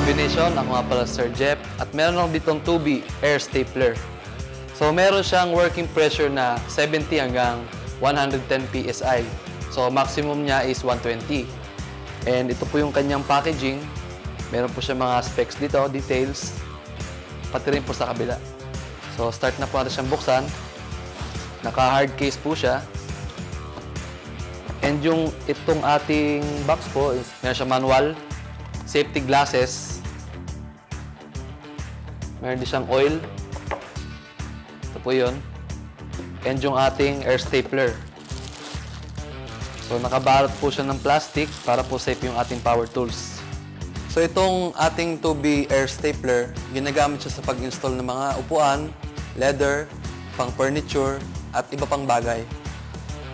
combination. Ako nga pala Sir Jeff. At meron ako ditong 2B air stapler. So meron siyang working pressure na 70 hanggang 110 PSI. So maximum niya is 120. And ito po yung kanyang packaging. Meron po siya mga specs dito, details. Pati rin po sa kabila. So start na po natin siyang buksan. Naka-hard case po siya. And yung itong ating box po, meron siya manual, safety glasses, meron din siyang oil. Ito po yun. And yung ating air stapler. So nakabalot po siya ng plastic para po safe yung ating power tools. So itong ating 2B air stapler, ginagamit siya sa pag-install ng mga upuan, leather, pang furniture, at iba pang bagay.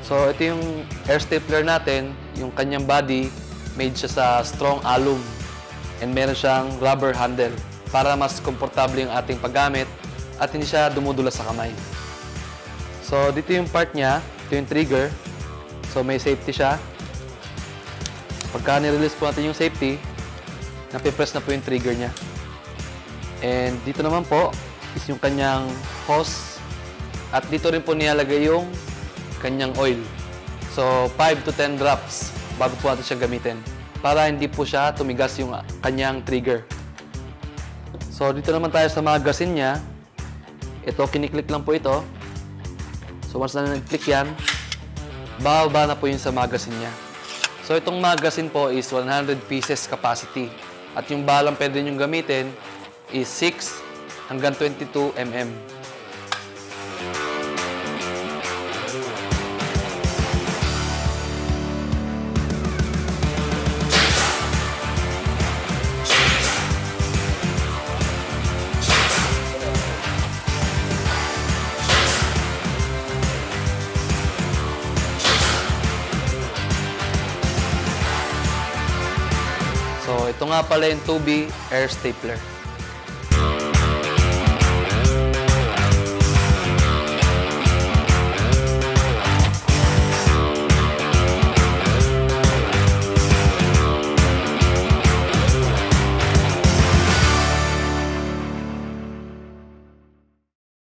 So ito yung air stapler natin, yung kanyang body, made siya sa strong alum. And meron siyang rubber handle para mas komportable yung ating paggamit at hindi siya dumudulas sa kamay. So dito yung part niya, ito yung trigger. So may safety siya. Pagka nirelease po natin yung safety, napipress na po yung trigger niya. And dito naman po is yung kanyang hose. At dito rin po nilalagay yung kanyang oil. So 5 to 10 drops bago po natin siya gamitin para hindi po siya tumigas yung kanyang trigger. So dito naman tayo sa magazine niya. Ito, kiniklik lang po ito. So once na nag-click yan, bababa na po yun sa magazine niya. So itong magazine po is 100 pieces capacity. At yung balang pwede nyo gamitin is 6 hanggang 22 mm. So ito nga pala yung 2B air stapler.